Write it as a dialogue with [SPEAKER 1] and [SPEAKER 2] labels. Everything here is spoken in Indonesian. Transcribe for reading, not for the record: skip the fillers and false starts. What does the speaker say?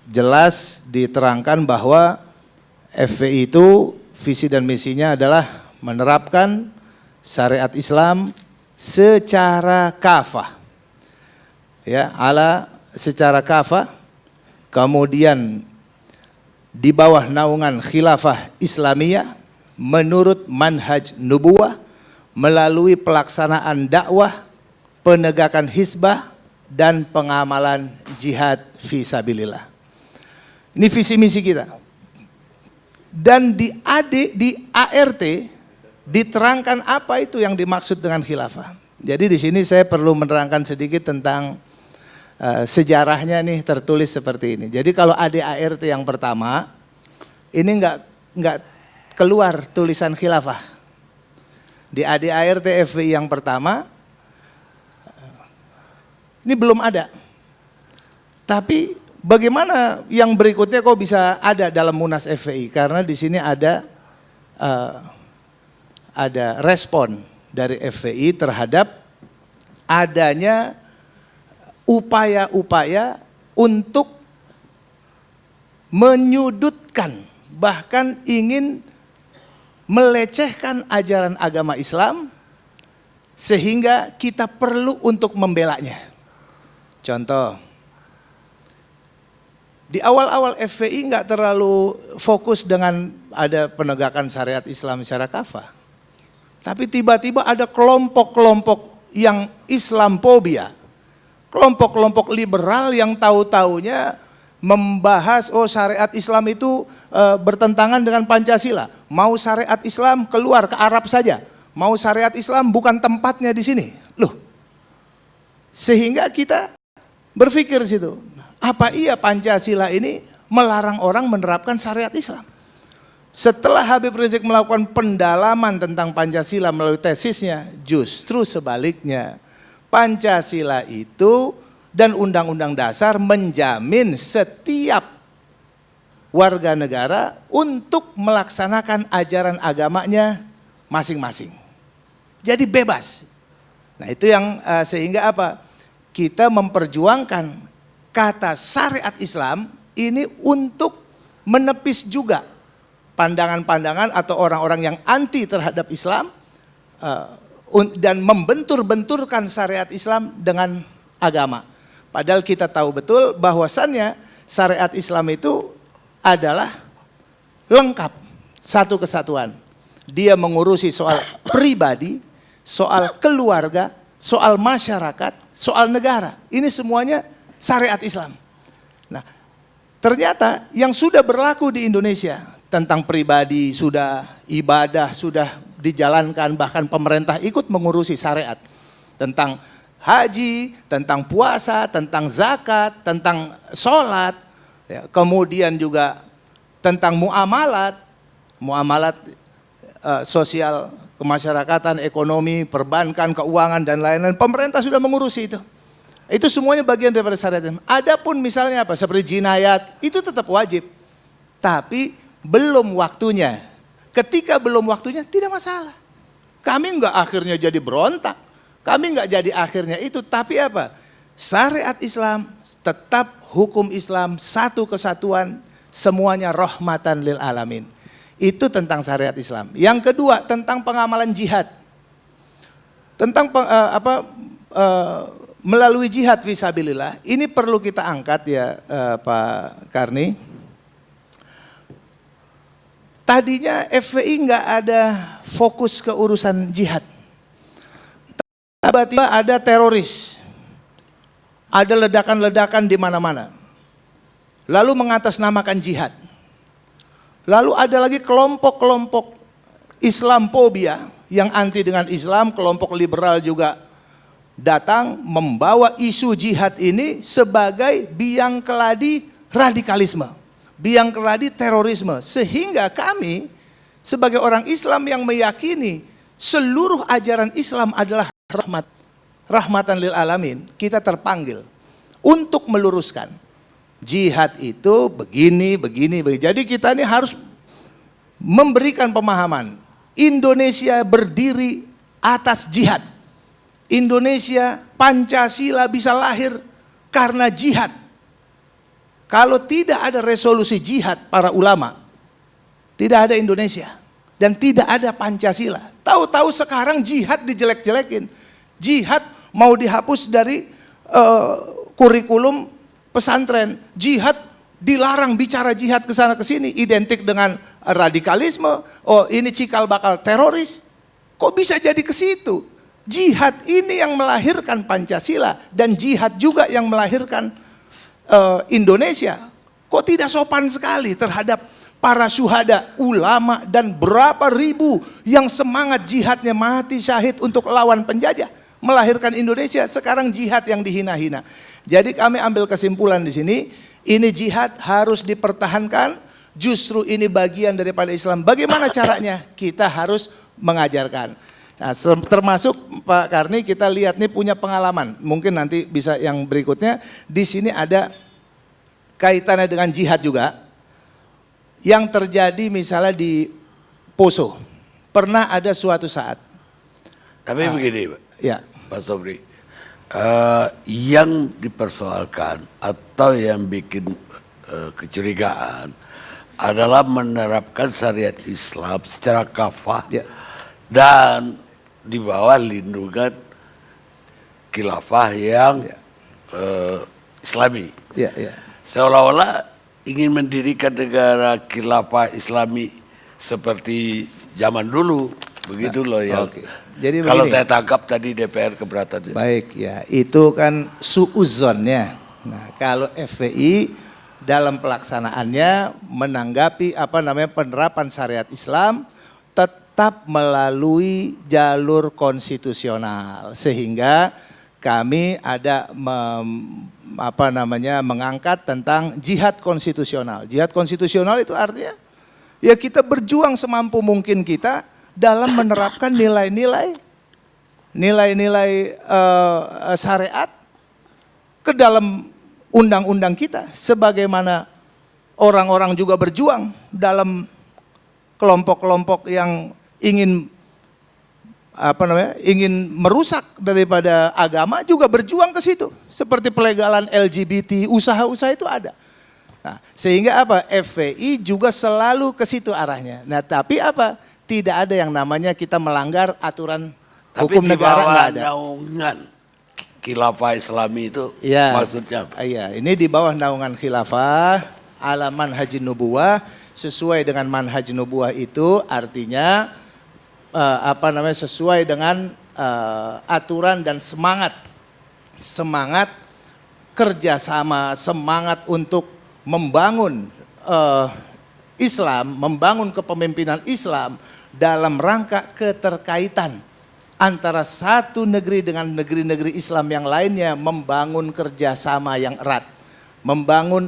[SPEAKER 1] jelas diterangkan bahwa FPI itu visi dan misinya adalah menerapkan syariat Islam secara kafah. Ya, secara kafah, kemudian di bawah naungan khilafah Islamiyah menurut manhaj nubuwah melalui pelaksanaan dakwah, penegakan hizbah dan pengamalan jihad fisabilillah. Ini visi misi kita. Dan di ART diterangkan apa itu yang dimaksud dengan khilafah. Jadi di sini saya perlu menerangkan sedikit tentang sejarahnya nih, tertulis seperti ini. Jadi kalau ADART yang pertama ini nggak keluar tulisan khilafah. Di ADART FPI yang pertama ini belum ada. Tapi bagaimana yang berikutnya kok bisa ada dalam Munas FPI? Karena di sini ada respon dari FPI terhadap adanya upaya-upaya untuk menyudutkan, bahkan ingin melecehkan ajaran agama Islam, sehingga kita perlu untuk membelanya. Contoh, di awal-awal FPI nggak terlalu fokus dengan ada penegakan syariat Islam secara kafah. Tapi tiba-tiba ada kelompok-kelompok yang Islamophobia, kelompok-kelompok liberal yang tahu-taunya membahas syariat Islam itu bertentangan dengan Pancasila. Mau syariat Islam keluar ke Arab saja. Mau syariat Islam bukan tempatnya di sini. Loh. Sehingga kita berpikir situ, apa iya Pancasila ini melarang orang menerapkan syariat Islam? Setelah Habib Rizik melakukan pendalaman tentang Pancasila melalui tesisnya, justru sebaliknya. Pancasila itu dan Undang-Undang Dasar menjamin setiap warga negara untuk melaksanakan ajaran agamanya masing-masing. Jadi bebas. Nah itu yang sehingga apa? Kita memperjuangkan kata syariat Islam ini untuk menepis juga pandangan-pandangan atau orang-orang yang anti terhadap Islam dan membentur-benturkan syariat Islam dengan agama. Padahal kita tahu betul bahwasannya syariat Islam itu adalah lengkap, satu kesatuan. Dia mengurusi soal pribadi, soal keluarga, soal masyarakat, soal negara. Ini semuanya syariat Islam. Nah, ternyata yang sudah berlaku di Indonesia tentang pribadi sudah, ibadah sudah dijalankan, bahkan pemerintah ikut mengurusi syariat. Tentang haji, tentang puasa, tentang zakat, tentang sholat, ya, kemudian juga tentang muamalat sosial, kemasyarakatan, ekonomi, perbankan, keuangan dan lain-lain. Pemerintah sudah mengurusi itu. Itu semuanya bagian daripada syariat. Adapun misalnya apa seperti jinayat itu tetap wajib, tapi belum waktunya. Ketika belum waktunya tidak masalah. Kami enggak akhirnya jadi berontak, kami enggak jadi akhirnya itu, tapi apa? Syariat Islam tetap hukum Islam, satu kesatuan, semuanya rahmatan lil alamin. Itu tentang syariat Islam. Yang kedua tentang pengamalan jihad. Tentang melalui jihad fisabilillah, ini perlu kita angkat ya Pak Karni. Tadinya FPI nggak ada fokus ke urusan jihad. Tiba-tiba ada teroris, ada ledakan-ledakan di mana-mana. Lalu mengatasnamakan jihad. Lalu ada lagi kelompok-kelompok Islamophobia yang anti dengan Islam, kelompok liberal juga datang membawa isu jihad ini sebagai biang keladi radikalisme, biang keladi terorisme, sehingga kami sebagai orang Islam yang meyakini seluruh ajaran Islam adalah rahmatan lil alamin, kita terpanggil untuk meluruskan jihad itu begini. Jadi kita ini harus memberikan pemahaman Indonesia berdiri atas jihad. Indonesia, Pancasila bisa lahir karena jihad. Kalau tidak ada resolusi jihad para ulama, tidak ada Indonesia dan tidak ada Pancasila. Tahu-tahu sekarang jihad dijelek-jelekin. Jihad mau dihapus dari kurikulum pesantren. Jihad dilarang bicara jihad ke sana ke sini, identik dengan radikalisme. Oh, ini cikal bakal teroris. Kok bisa jadi ke situ? Jihad ini yang melahirkan Pancasila dan jihad juga yang melahirkan Indonesia. Kok tidak sopan sekali terhadap para syuhada, ulama dan berapa ribu yang semangat jihadnya mati syahid untuk lawan penjajah, melahirkan Indonesia. Sekarang jihad yang dihina-hina. Jadi kami ambil kesimpulan di sini, ini jihad harus dipertahankan. Justru ini bagian daripada Islam. Bagaimana caranya? Kita harus mengajarkan. Nah, termasuk Pak Karni, kita lihat nih punya pengalaman. Mungkin nanti bisa yang berikutnya. Di sini ada kaitannya dengan jihad juga. Yang terjadi misalnya di Poso. Pernah ada suatu saat.
[SPEAKER 2] Tapi begini Pak,
[SPEAKER 1] Ya.
[SPEAKER 2] Pak Sobri. Yang dipersoalkan atau yang bikin kecurigaan adalah menerapkan syariat Islam secara kafah
[SPEAKER 1] Ya.
[SPEAKER 2] dan di bawah lindungan khilafah yang Islami.
[SPEAKER 1] Ya, ya.
[SPEAKER 2] Seolah-olah ingin mendirikan negara khilafah Islami seperti zaman dulu, begitu loh ya.
[SPEAKER 1] Oke. Jadi
[SPEAKER 2] kalau
[SPEAKER 1] begini.
[SPEAKER 2] saya tangkap tadi DPR keberatan.
[SPEAKER 1] Baik ya, itu kan suuzonnya. Nah, kalau FPI dalam pelaksanaannya menanggapi penerapan syariat Islam tetap melalui jalur konstitusional, sehingga kami ada mengangkat tentang jihad konstitusional. Jihad konstitusional itu artinya ya kita berjuang semampu mungkin kita dalam menerapkan nilai-nilai syariat ke dalam undang-undang kita, sebagaimana orang-orang juga berjuang dalam kelompok-kelompok yang ingin merusak daripada agama juga berjuang ke situ, seperti pelegalan LGBT, usaha-usaha itu ada. Nah, sehingga FPI juga selalu ke situ arahnya. Nah, tapi tidak ada yang namanya kita melanggar aturan hukum negara, nggak ada.
[SPEAKER 2] Naungan khilafah Islami itu maksudnya?
[SPEAKER 1] Iya, ini di bawah naungan khilafah ala manhaj nubuwah. Sesuai dengan manhaj nubuwah itu artinya sesuai dengan aturan dan semangat kerjasama, semangat untuk membangun Islam, membangun kepemimpinan Islam dalam rangka keterkaitan antara satu negeri dengan negeri-negeri Islam yang lainnya, membangun kerjasama yang erat, membangun